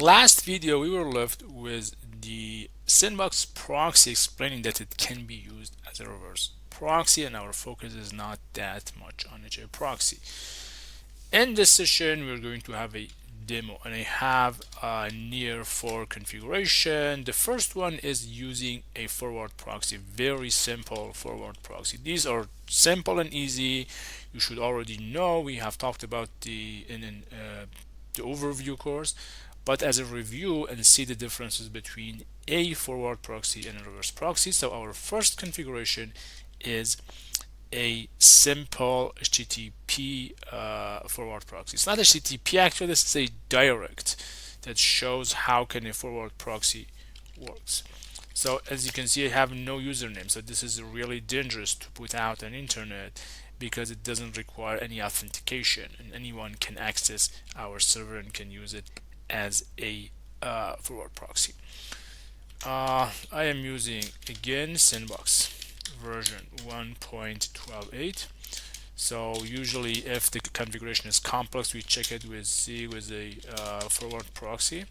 Last video we were left with the sandbox proxy explaining that it can be used as a reverse proxy, and our focus is not that much on a proxy. In this session we're going to have a demo, and I have a near for configuration. The first one is using a forward proxy, very simple forward proxy. These are simple and easy. You should already know. We have talked about in the overview course, but as a review and see the differences between a forward proxy and a reverse proxy. So our first configuration is a simple HTTP forward proxy. It's not HTTP actually, this is a direct that shows how can a forward proxy works. So as you can see, I have no username, so this is really dangerous to put out on internet because it doesn't require any authentication, and anyone can access our server and can use it as a forward proxy. I am using again sandbox version 1.12.8. So usually if the configuration is complex, we check it with C with a forward proxy,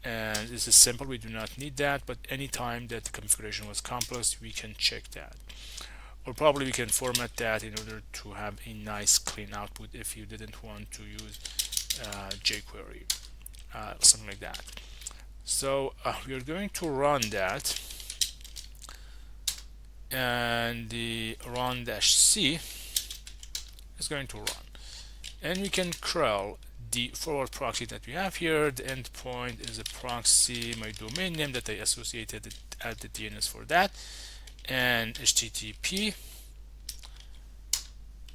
and this is simple, we do not need that. But anytime that the configuration was complex, we can check that, or probably we can format that in order to have a nice clean output if you didn't want to use jQuery, something like that. So we are going to run that, and the run-c is going to run, and we can curl the forward proxy that we have here. The endpoint is a proxy, my domain name that I associated at the DNS for that, and HTTP.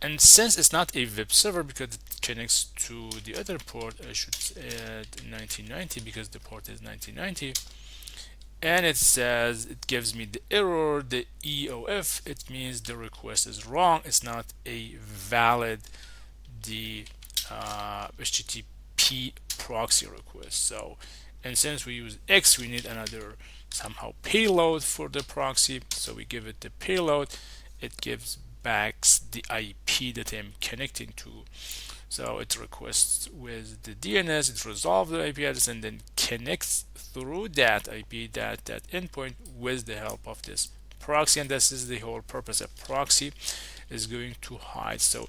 And since it's not a web server because it connects to the other port, I should add 1990 because the port is 1990. And it says, it gives me the error, the EOF. It means the request is wrong. It's not a valid the HTTP proxy request. So, and since we use X, we need another somehow payload for the proxy. So we give it the payload. It gives back the IP that I'm connecting to. So it requests with the DNS, it resolves the IP address, and then connects through that IP, that endpoint, with the help of this proxy. And this is the whole purpose. A proxy is going to hide. So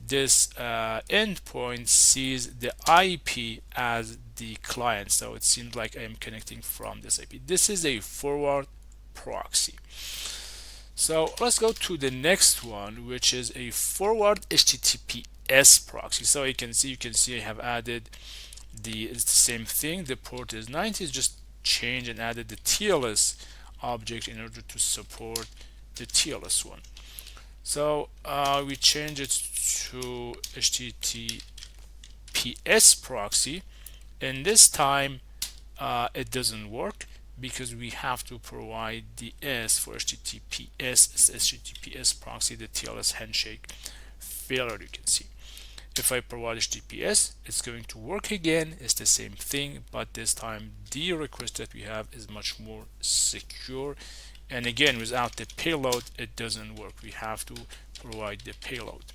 this endpoint sees the IP as the client. So it seems like I am connecting from this IP. This is a forward proxy. So let's go to the next one, which is a forward HTTPS proxy. So you can see I have added it's the same thing. The port is 90, just changed and added the TLS object in order to support the TLS one. So we change it to HTTPS proxy, and this time it doesn't work because we have to provide the S for HTTPS proxy, the TLS handshake failure. You can see if I provide HTTPS, it's going to work again. It's the same thing, but this time the request that we have is much more secure. And again, without the payload, it doesn't work. We have to provide the payload.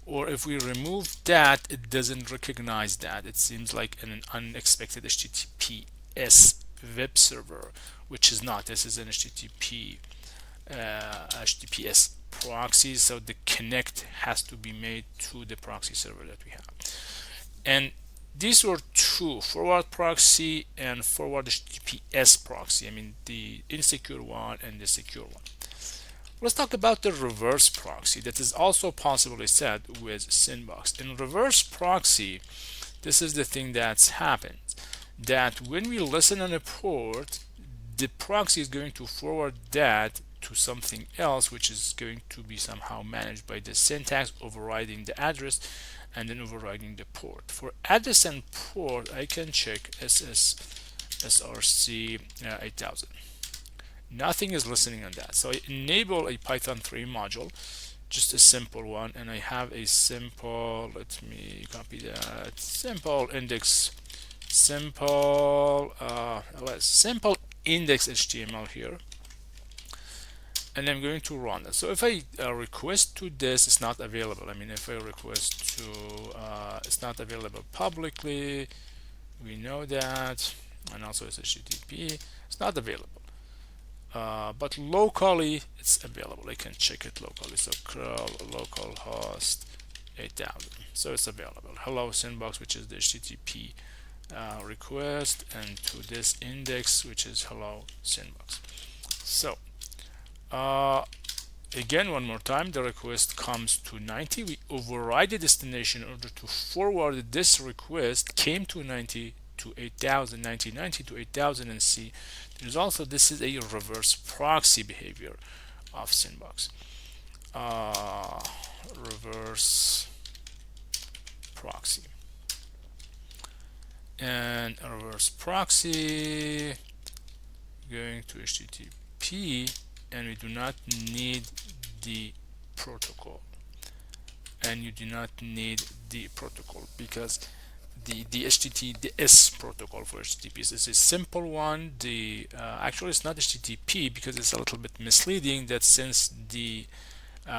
Or if we remove that, it doesn't recognize that. It seems like an unexpected HTTPS web server, which is not. This is an HTTPS proxy, so the connect has to be made to the proxy server that we have. And these were two, forward proxy and forward HTTPS proxy. I mean the insecure one and the secure one. Let's talk about the reverse proxy that is also possibly set with sandbox. In reverse proxy, this is the thing that's happened, that when we listen on a port, the proxy is going to forward that to something else, which is going to be somehow managed by the syntax, overriding the address and then overriding the port. For address and port, I can check SRC 8000. Nothing is listening on that. So I enable a Python 3 module, just a simple one, and I have a simple, let me copy that, simple index, simple index HTML here, and I'm going to run it. So if I request to this, it's not available. I mean, if I request to, it's not available publicly. we know that, and also it's HTTP. It's not available. But locally it's available. I can check it locally. So curl localhost 8000. So it's available. Hello sandbox, which is the HTTP request, and to this index, which is hello sandbox. So again, one more time, the request comes to 90. We override the destination in order to forward this request came to 90 to 8000, 9090 to 8000, and see there's also, this is a reverse proxy behavior of sandbox. Reverse proxy, and a reverse proxy going to HTTP, and we do not need the protocol, and you do not need the protocol because the HTTPS protocol for HTTP is a simple one. The actually it's not HTTP because it's a little bit misleading that since the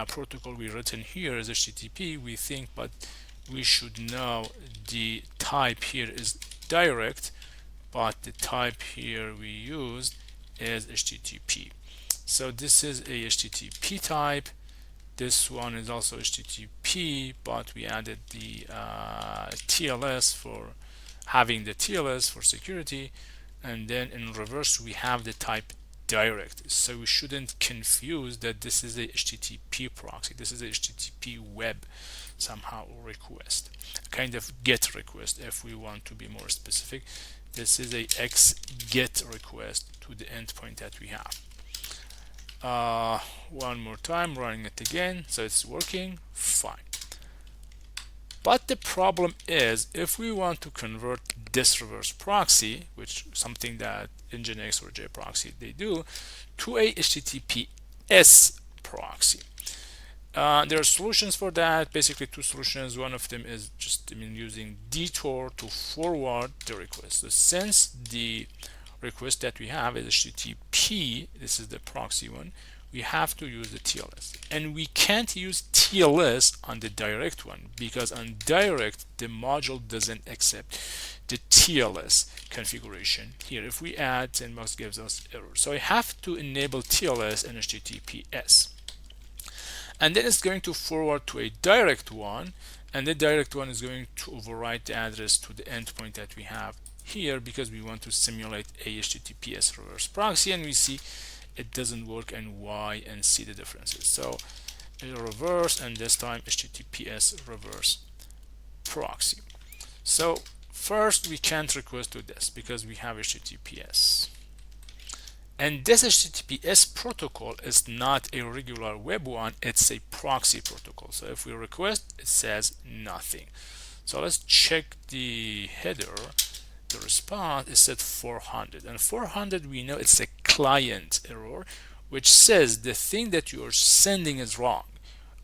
protocol we written here is HTTP, we think, but we should know the type here is direct, but the type here we used is HTTP. So this is a HTTP type. This one is also HTTP, but we added the TLS for having the TLS for security, and then in reverse we have the type direct. So we shouldn't confuse that this is a HTTP proxy. This is a HTTP web somehow request, kind of GET request if we want to be more specific. This is a X GET request to the endpoint that we have. One more time, running it again, so it's working fine. But the problem is, if we want to convert this reverse proxy, which is something that Nginx or JProxy they do, to a HTTPS proxy. There are solutions for that, basically two solutions. One of them is just using detour to forward the request. So since the request that we have is HTTP, this is the proxy one, we have to use the TLS, and we can't use TLS on the direct one because on direct the module doesn't accept the TLS configuration. Here if we add, sandbox gives us error, so I have to enable TLS and HTTPS, and then it's going to forward to a direct one, and the direct one is going to overwrite the address to the endpoint that we have here because we want to simulate a HTTPS reverse proxy, and we see it doesn't work and why, and see the differences. So reverse, and this time HTTPS reverse proxy. So first we can't request to this because we have HTTPS, and this HTTPS protocol is not a regular web one, it's a proxy protocol. So if we request, it says nothing. So let's check the header. The response is set 400, and 400 we know it's a client error, which says the thing that you are sending is wrong.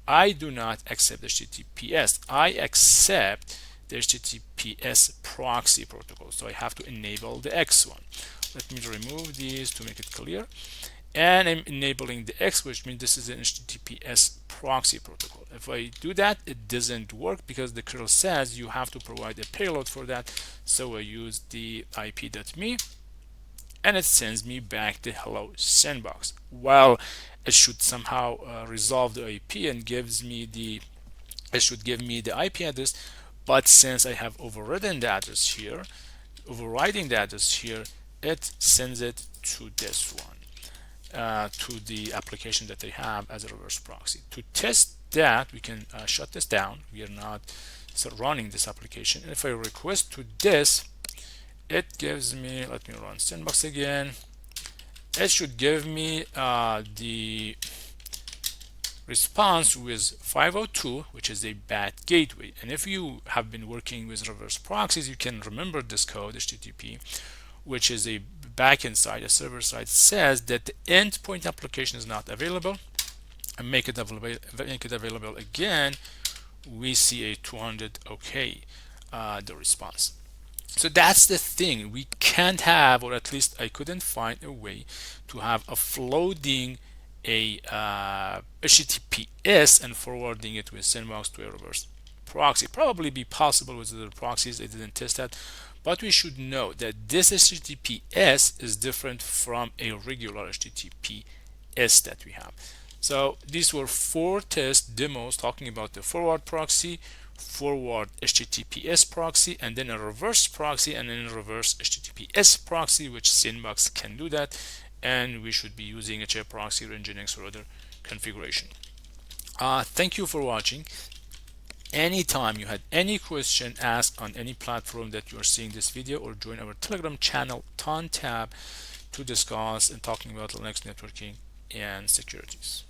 I do not accept HTTPS, I accept the HTTPS proxy protocol, so I have to enable the X one. Let me remove these to make it clear, and I'm enabling the X, which means this is an HTTPS proxy protocol. If I do that, it doesn't work because the curl says you have to provide a payload for that. So I use the ip.me, and it sends me back the hello sandbox. Well, it should somehow resolve the IP and gives me the, it should give me the IP address, but since I have overridden the address here, overriding the address here, it sends it to this one. To the application that they have as a reverse proxy. To test that, we can shut this down. We are not running this application. And if I request to this, it gives me, let me run sandbox again. It should give me the response with 502, which is a bad gateway. And if you have been working with reverse proxies, you can remember this code, HTTP, which is a backend side, a server side, says that the endpoint application is not available, and make it available again, we see a 200 okay, the response. So that's the thing, we can't have, or at least I couldn't find a way to have a floating a HTTPS and forwarding it with sandbox to a reverse proxy. Probably be possible with other proxies. I didn't test that, but we should know that this HTTPS is different from a regular HTTPS that we have. So these were 4 test demos talking about the forward proxy, forward HTTPS proxy, and then a reverse proxy, and then a reverse HTTPS proxy, which singbox can do that, and we should be using a proxy or Nginx or other configuration. Thank you for watching. Anytime you had any question, ask on any platform that you are seeing this video, or join our Telegram channel TON tab to discuss and talking about Linux networking and securities.